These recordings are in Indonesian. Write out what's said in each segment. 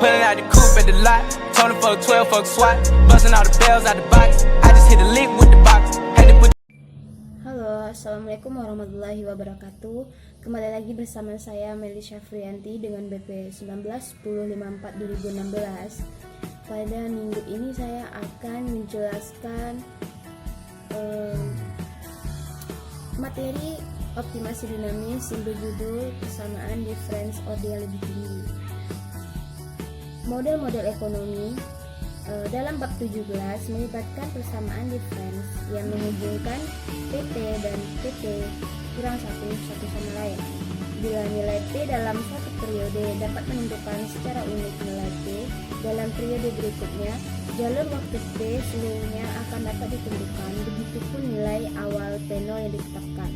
Pulling out the coupe at the lot. Tony fuck 12, fuck SWAT. Busting all the bells out the box. I just hit a lick with the box. Had to put. Halo, assalamualaikum warahmatullahi wabarakatuh. Kembali lagi bersama saya Meli Syafrianti dengan BP 191054 2016. Pada minggu ini saya akan menjelaskan materi optimasi dinamis yang berjudul persamaan difference order lebih tinggi. Model-model ekonomi dalam bab 17 melibatkan persamaan difference yang menghubungkan PT dan PT kurang satu sama lain. Bila nilai P dalam satu periode dapat menentukan secara unik nilai P dalam periode berikutnya, jalur waktu P seluruhnya akan dapat ditentukan, begitupun nilai awal P0 yang ditetapkan.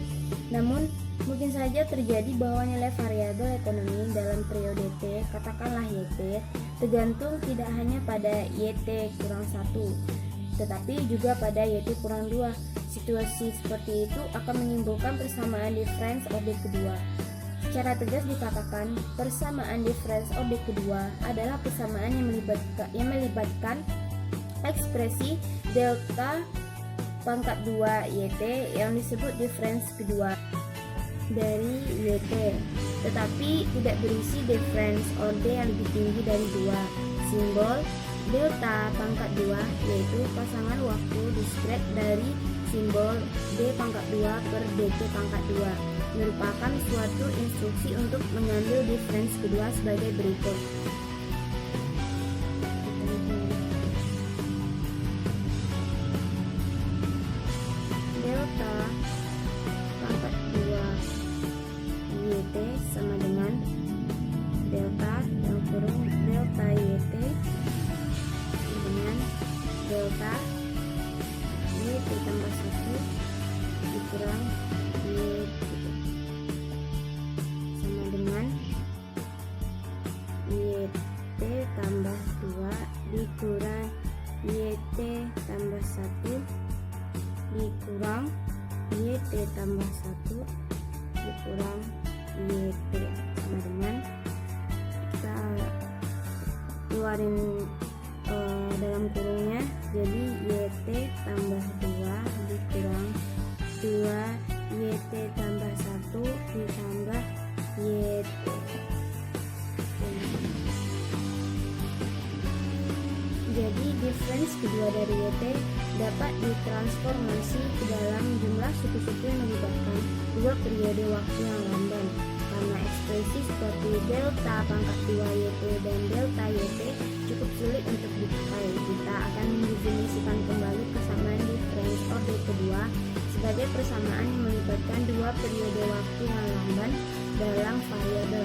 Namun, mungkin saja terjadi bahwa nilai variabel ekonomi dalam periode T, katakanlah YT, tergantung tidak hanya pada YT kurang 1, tetapi juga pada YT kurang 2. Situasi seperti itu akan menimbulkan persamaan difference order kedua. Secara tegas dikatakan, persamaan difference order kedua adalah persamaan yang melibatkan ekspresi delta pangkat 2 YT yang disebut difference kedua dari YT, tetapi tidak berisi difference order yang lebih tinggi dari 2. Simbol delta pangkat 2 yaitu pasangan waktu diskret dari simbol D pangkat 2 per DT pangkat 2 merupakan suatu instruksi untuk mengambil difference kedua sebagai berikut. Delta pangkat 2 YT sama dengan delta yang kurung delta YT dengan delta YT tambah 1 dikurang YT sama dengan YT tambah 2 dikurang YT tambah 1 dikurang YT tambah 1 dikurang YT sama dengan, kita keluarin dalam kurungnya, jadi YT tambah 2 dikurang 2 YT tambah 1 ditambah YT. Jadi difference kedua dari YT dapat ditransformasi ke dalam jumlah suku-suku yang melibatkan dua periode waktu yang lamban. Karena ekspresi seperti delta pangkat 2 YT dan delta YT cukup sulit untuk dicapai, kita akan mendefinisikan kembali persamaan difference order kedua sebagai persamaan yang melibatkan dua periode waktu yang lamban dalam variabel.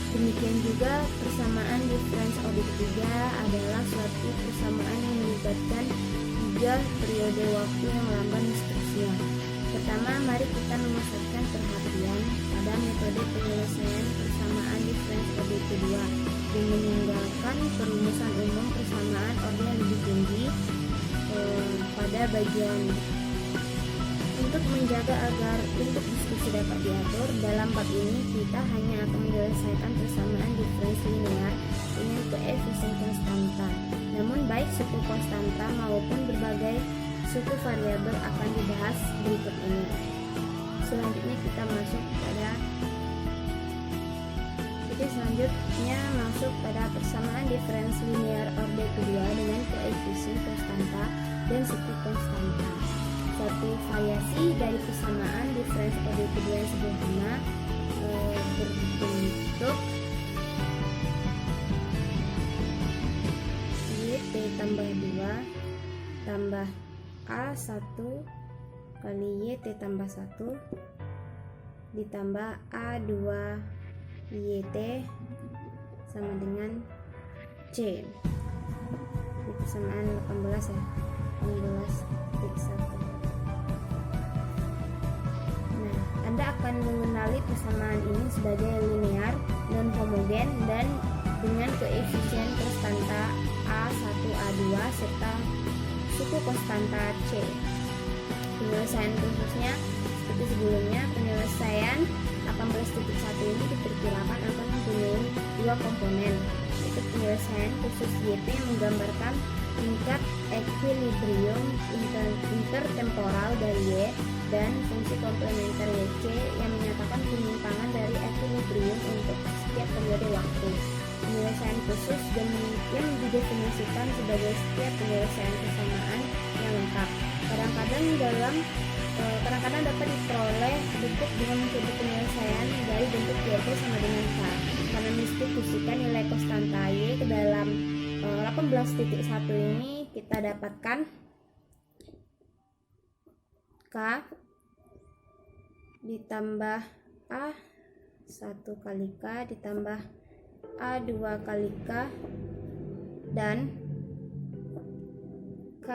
Demikian juga persamaan difference order ketiga adalah suatu persamaan yang melibatkan tiga periode waktu yang lamban dan seterusnya. Pertama, mari kita memusatkan perhatian pada metode penyelesaian persamaan difference order kedua dan meninggalkan perumusan umum persamaan order yang lebih tinggi pada bagian. Untuk menjaga agar untuk diskusi dapat diatur, dalam bab ini kita hanya akan menyelesaikan persamaan difference linear dengan koefisien konstanta. Namun baik suku konstanta maupun berbagai suku variabel akan dibahas berikut ini. Selanjutnya kita masuk pada persamaan difference linear order kedua dengan koefisien konstanta dan suku konstanta. Suatu variasi dari persamaan difference order kedua yang sederhana berbentuk YT tambah 2 tambah A1 kali YT tambah 1 ditambah A2 YT sama dengan C. Ini persamaan 18 ya, 18/1. Nah, Anda akan mengenali persamaan ini sebagai linear, non homogen dan dengan koefisien konstanta A1, A2 serta suku konstanta C. Penyelesaian khususnya seperti sebelumnya, penyelesaian 18.1 ini diperkirakan akan mempunyai dua komponen, yaitu bentuk penyelesaian khusus YP yang menggambarkan tingkat equilibrium intertemporal dari Y dan fungsi komplementer YC yang menyatakan penyimpangan dari equilibrium untuk setiap periode waktu. Penyelesaian khusus yang didefinisikan sebagai setiap penyelesaian kesamaan yang lengkap. Kadang-kadang dapat diperoleh bentuk dengan mencoba penyelesaian dari bentuk YP sama dengan K. Karena mendistribusikan nilai konstanta Y ke dalam 18.1 ini kita dapatkan K ditambah A 1 kali K ditambah A 2 kali K dan K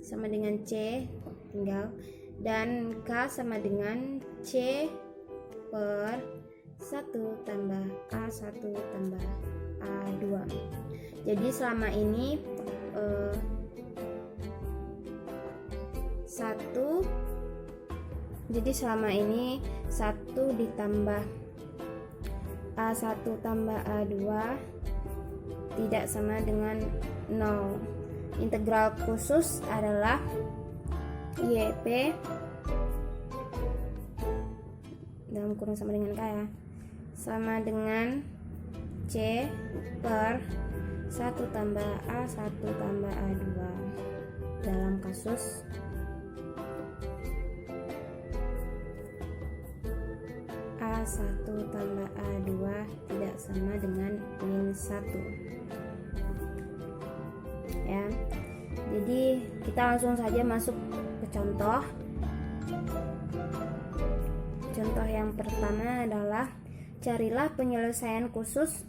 sama dengan C tinggal, dan K sama dengan C per 1 tambah A1 tambah A2. Jadi selama ini 1 ditambah A1 tambah A2 tidak sama dengan 0. Integral khusus adalah YP dalam kurung sama dengan K ya, sama dengan C per 1 tambah A1 tambah A2 dalam kasus A1 tambah A2 tidak sama dengan min 1 ya. Jadi kita langsung saja masuk ke contoh. Contoh yang pertama adalah carilah penyelesaian khusus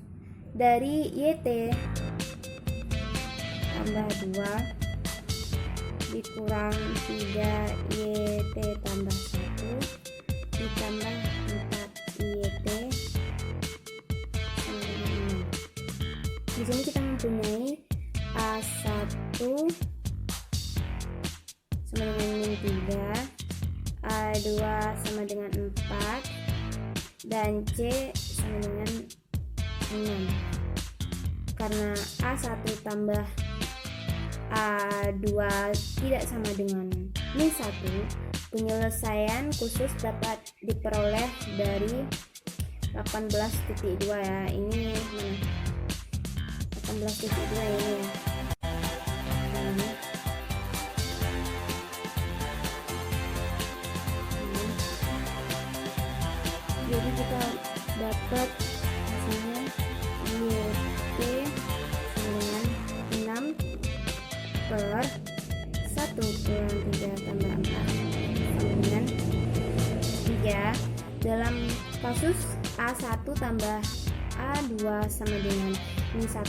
dari YT tambah 2 dikurang 3 YT tambah 1 ditambah 4 YT sama dengan 6. Di sini kita mempunyai A1 sama dengan min 3, A2 sama dengan 4, dan C sama dengan 6. Karena A1 tambah A2 tidak sama dengan min 1, penyelesaian khusus dapat diperoleh dari 18.2 ya. Ini mana? 18.2 ini ya. Jadi kita dapat hasilnya YT sama dengan 6 per 1 kurang 3 tambah 4 sama dengan 3. Dalam kasus A1 tambah A2 sama dengan min 1,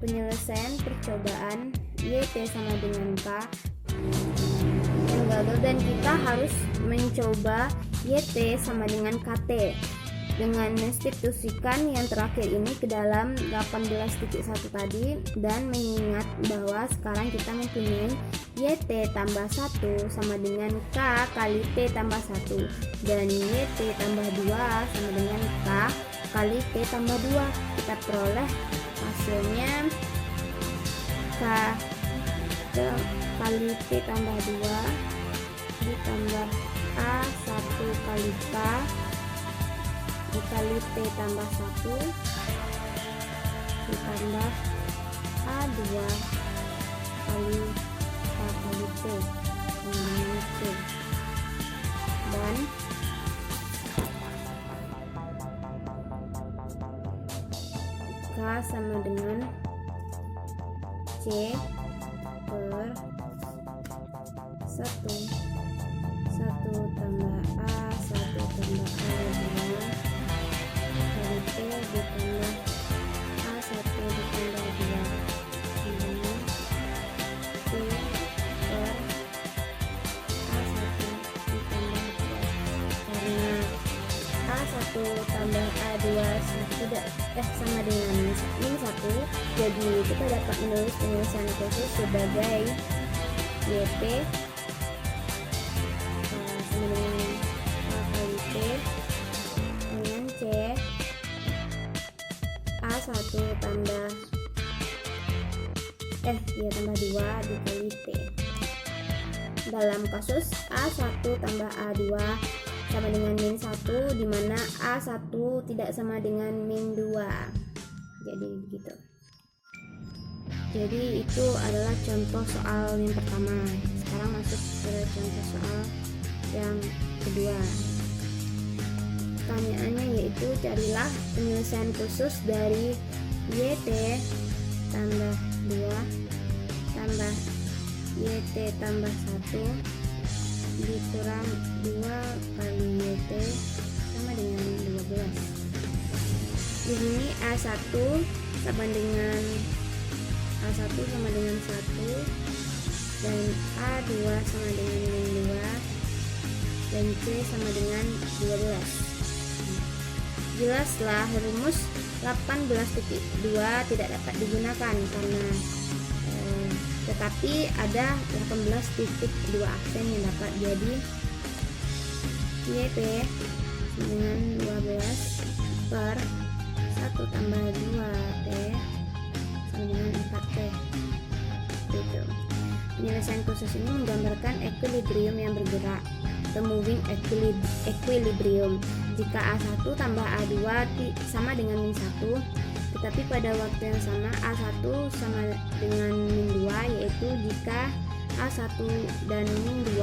penyelesaian percobaan YT sama dengan K yang gagal, dan kita harus mencoba YT sama dengan KT dengan menstitusikan yang terakhir ini ke dalam 18.1 tadi, dan mengingat bahwa sekarang kita mempunyai YT tambah 1 sama dengan K kali T tambah 1, dan YT tambah 2 sama dengan K kali T tambah 2. Kita peroleh hasilnya K kali T tambah 2 ditambah A1 kali K dikali T tambah 1 ditambah A2 kali K kali T dengan C, dan K sama dengan C per 1 tambah A1 tambah A2 kali T ditambah A1 ditambah 2 dengan C per A1 ditambah 2. Karena A1 tambah A2 tidak sama dengan min 1, jadi kita dapat menulis penyelesaian khusus sebagai YP sama dengan A kali T dengan C A1 tambah tambah 2 dikali T. Dalam kasus A1 tambah A2 sama dengan min 1, dimana A1 tidak sama dengan min 2. Jadi begitu. Jadi itu adalah contoh soal yang pertama. Sekarang masuk ke contoh soal yang kedua. Pertanyaannya yaitu carilah penyelesaian khusus dari YT tambah 2 tambah YT tambah 1 dikurang 2 kali YT sama dengan 12. Di sini A1 sama dengan 1 dan A2 sama dengan min 2 dan C sama dengan 12. Jelaslah rumus 18.2 tidak dapat digunakan karena tetapi ada 18.2 aksen yang dapat. Jadi YP dengan 12 per 1 tambah 2T sama dengan 4T. Gitu. Penyelesaian khusus ini menggambarkan equilibrium yang bergerak, the moving equilibrium. Jika A1 tambah A2 sama dengan min 1, tetapi pada waktu yang sama A1 sama dengan min 2, yaitu jika A1 dan min 2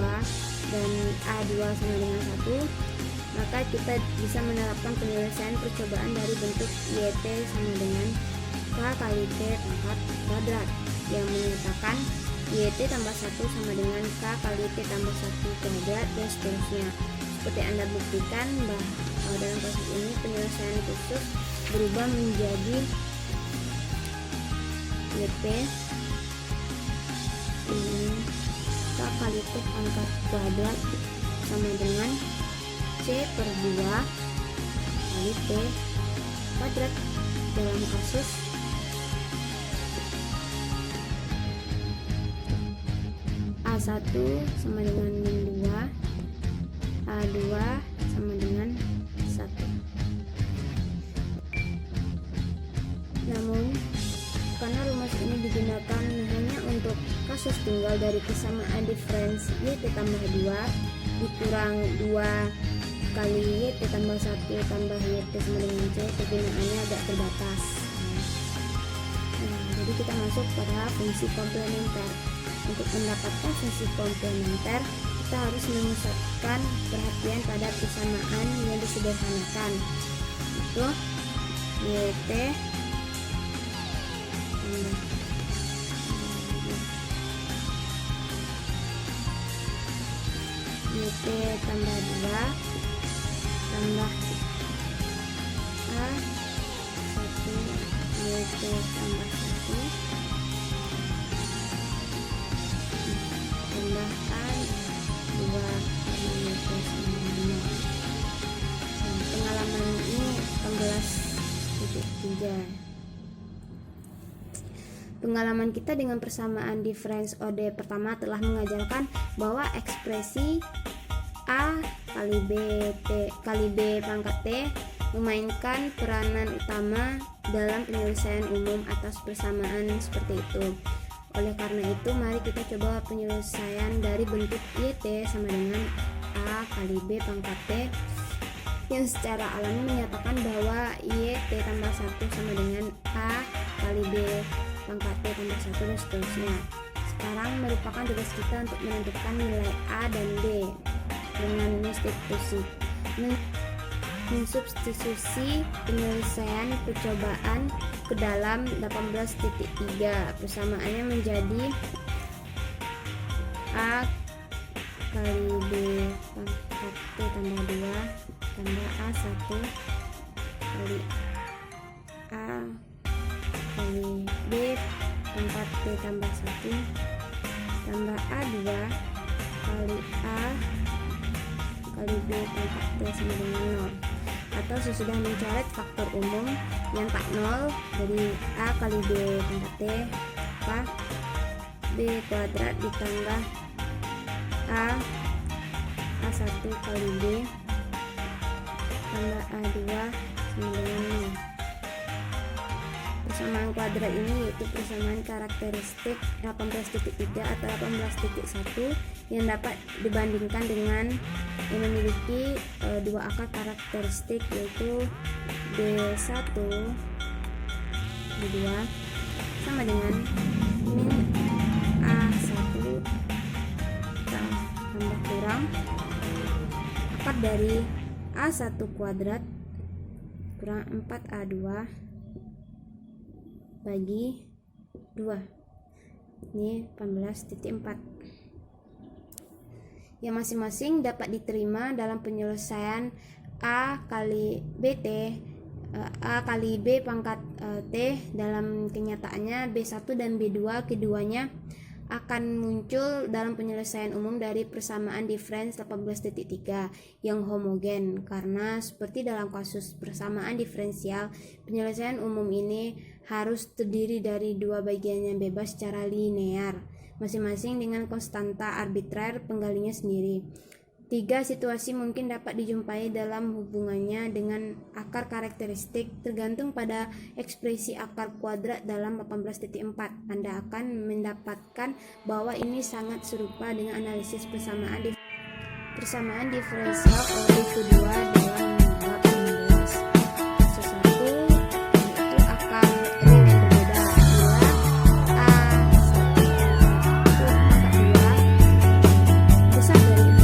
dan A2 sama dengan 1, maka kita bisa menerapkan penyelesaian percobaan dari bentuk YT sama dengan K kali T pangkat kuadrat yang menyatakan YT tambah 1 sama dengan K kali T tambah 1 kuadrat dan seterusnya. Seperti Anda buktikan bahwa dalam kasus ini penyelesaian khusus berubah menjadi YP ini K kali T pangkat kuadrat sama dengan C per 2 kali T kuadrat. Dalam kasus A1 sama dengan min 2, A2 sama dengan 1. Namun karena rumus ini digunakan hanya untuk kasus tunggal dari kesamaan diferensi YT tambah 2 dikurang 2 kali YT tambah 1 tambah YT sama dengan C, kegunaannya agak terbatas. Jadi kita masuk pada fungsi komplementer. Untuk mendapatkan fungsi komplementer, kita harus memusatkan perhatian pada persamaan yang disederhanakan. Itu YT YT tambah 2 tambah A1 YT tambah 1 tambah A2 YT sama dengan 0. Pengalaman ini 18.3. Pengalaman kita dengan persamaan difference OD pertama telah mengajarkan bahwa ekspresi A kali B pangkat T memainkan peranan utama dalam penyelesaian umum atas persamaan seperti itu. Oleh karena itu, mari kita coba penyelesaian dari bentuk YT sama dengan A kali B pangkat T yang secara alami menyatakan bahwa YT tambah 1 sama dengan A kali B pangkat T tambah 1 dan seterusnya. Sekarang merupakan tugas kita untuk menentukan nilai A dan B dengan mensubstitusi penyelesaian percobaan ke dalam 18.3. Persamaannya menjadi A kali B pangkat T tambah 2 tambah A1 kali A kali B pangkat T tambah 1 tambah A2 kali A kali B pangkat T sama dengan 0. Atau sesudah mencoret faktor umum yang tak 0 dari A kali B pangkat T apa B kuadrat ditambah A1 kali B tambah A2 sama dengan 0. persamaan kuadrat ini yaitu persamaan karakteristik 18.3 atau 18.1 yang dapat dibandingkan dengan yang memiliki dua akar karakteristik yaitu B1 B2 sama dengan min A1 tambah kurang akar dari A1 kuadrat kurang 4A2 bagi 2. Ini 18.4 yang masing-masing dapat diterima dalam penyelesaian A kali BT A kali B pangkat T. Dalam kenyataannya B1 dan B2 keduanya akan muncul dalam penyelesaian umum dari persamaan difference 18.3 yang homogen, karena seperti dalam kasus persamaan diferensial, penyelesaian umum ini harus terdiri dari dua bagian yang bebas secara linear, masing-masing dengan konstanta arbitrer penggalinya sendiri. Tiga situasi mungkin dapat dijumpai dalam hubungannya dengan akar karakteristik tergantung pada ekspresi akar kuadrat dalam 18.4. Anda akan mendapatkan bahwa ini sangat serupa dengan analisis persamaan diferensial oleh kedua dalam bab 16. Kasus 1 yaitu akar ring yang berbeda bila A1 besar dari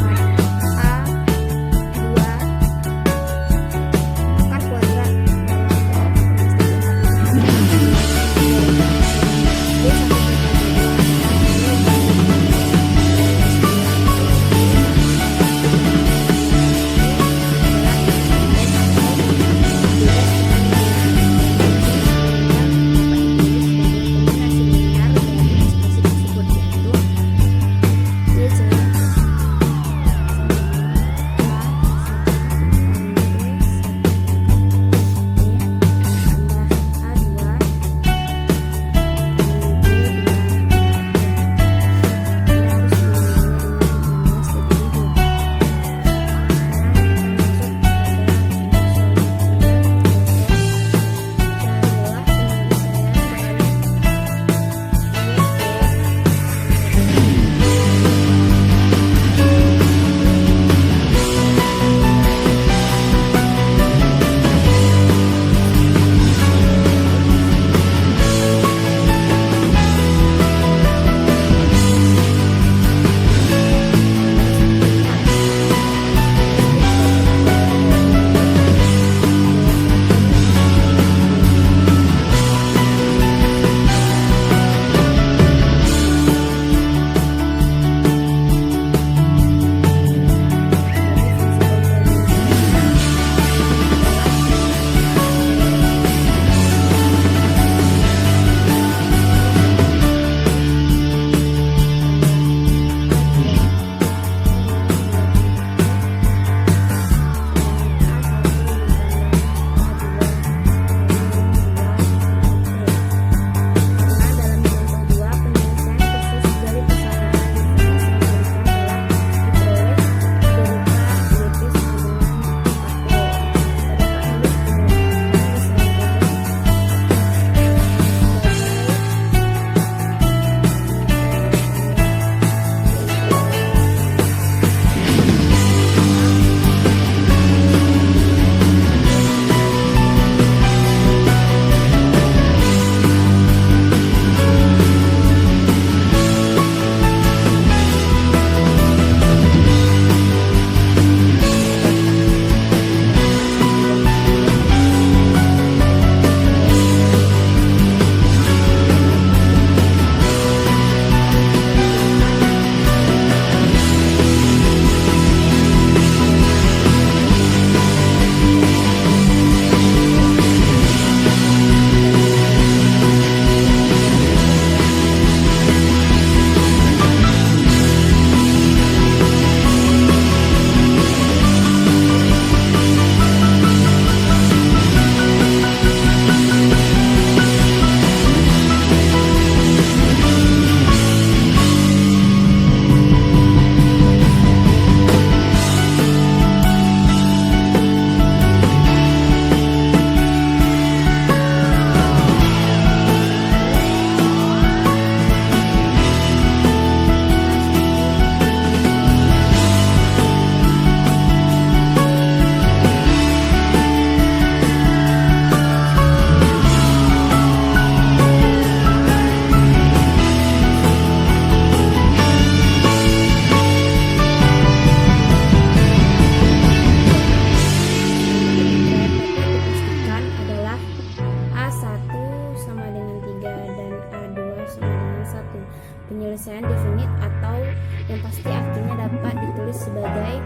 penyelesaian definite atau yang pasti akhirnya dapat ditulis sebagai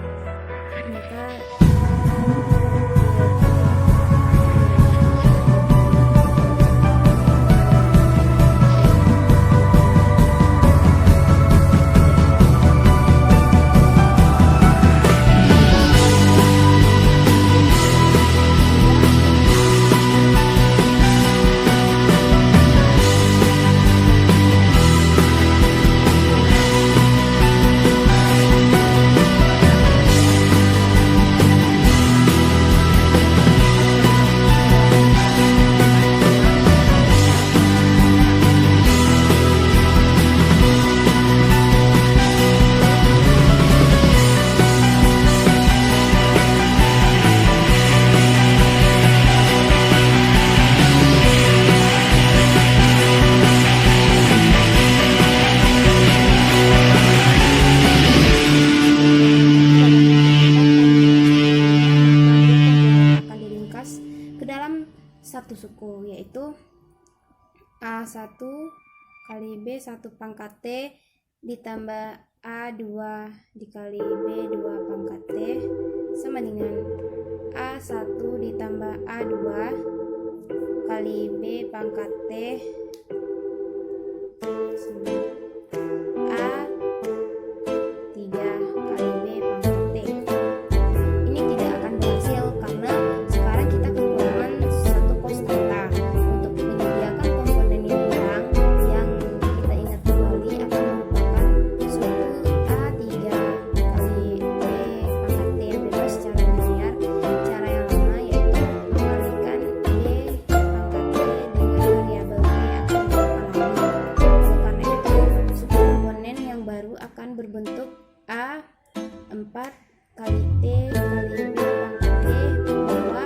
maka ke dalam satu suku, yaitu A1 kali B1 pangkat T ditambah A2 dikali B2 pangkat T sama dengan A1 ditambah A2 kali B pangkat T sama A3 kali B pangkat T. Ini tidak akan berhasil karena sekarang kita kekurangan satu konstanta. Untuk menyediakan komponen yang hilang yang kita ingat kembali akan merupakan suku A3 kali B pangkat T yang bebas secara linear. Cara yang lama yaitu mengalikan B pangkat T dengan variabel T akan berapa lagi. Oleh karena itu, suku komponen yang baru akan berbentuk A4 kali T kali B pangkat T bahwa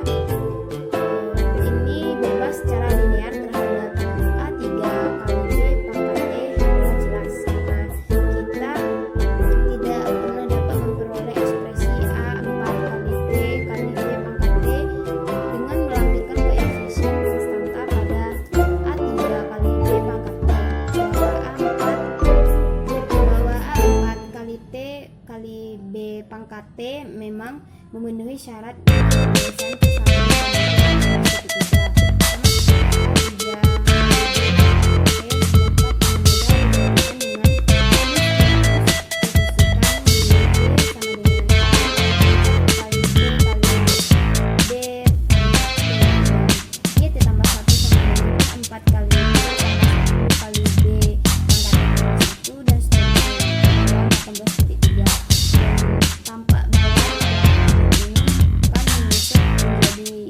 ini bebas secara linear terhadap A3 kali B pangkat T adalah jelas karena kita tidak pernah dapat memperoleh ekspresi A4 kali T kali B pangkat T dengan melampirkan koefisien konstanta pada A3 kali B pangkat T bahwa A4 kali T kali B pangkat T memang memenuhi syarat penyelesaian persamaan tampak bahwa ini kan menyusun menjadi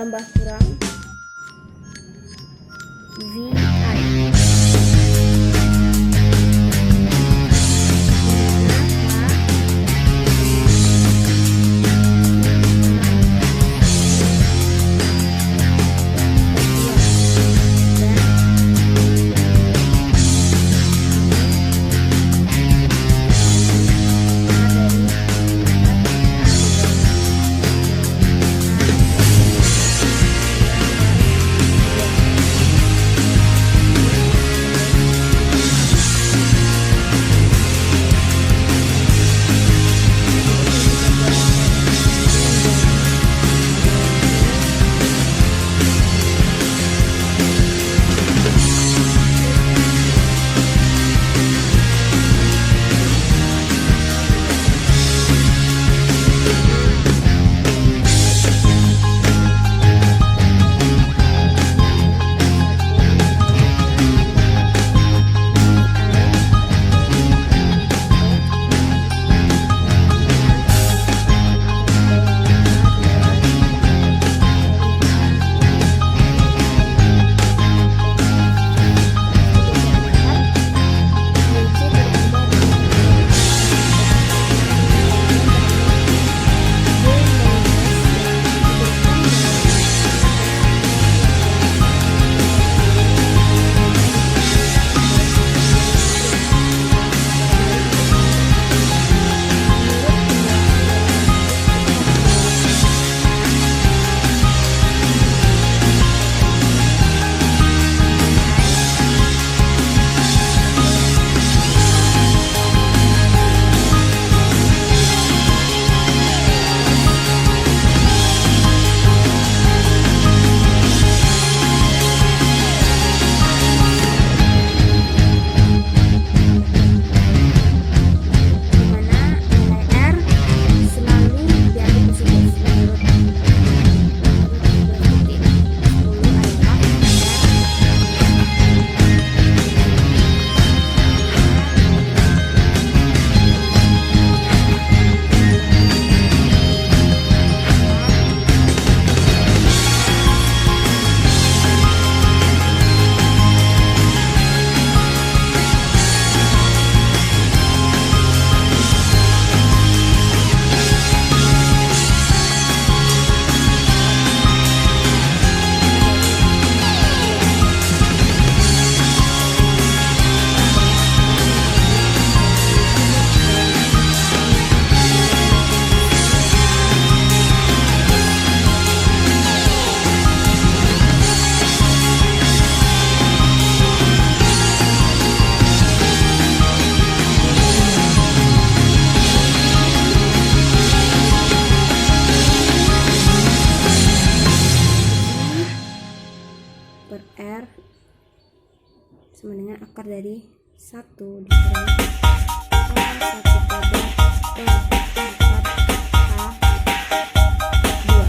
tambah kurang VI. sama dengan akar dari 1 dikurang 1/4 A 2.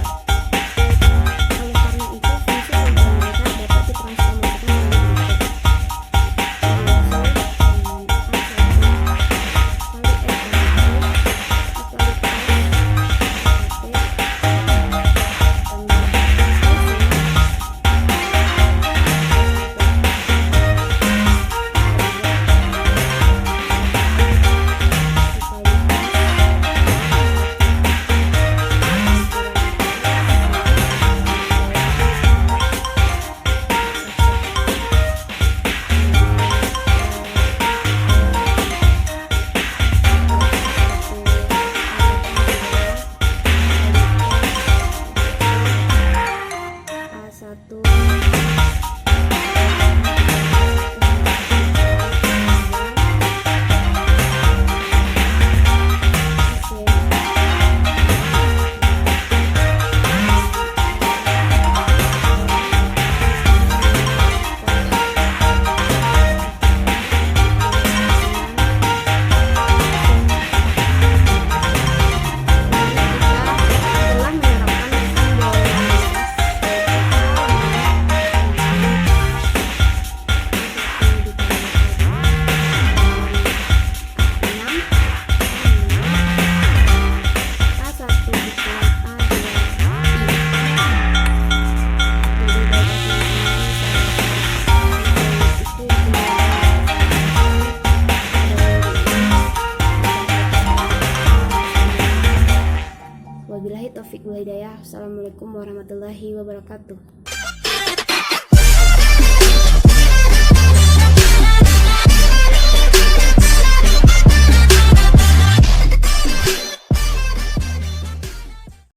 taufiq wal hidayah. Assalamualaikum warahmatullahi wabarakatuh.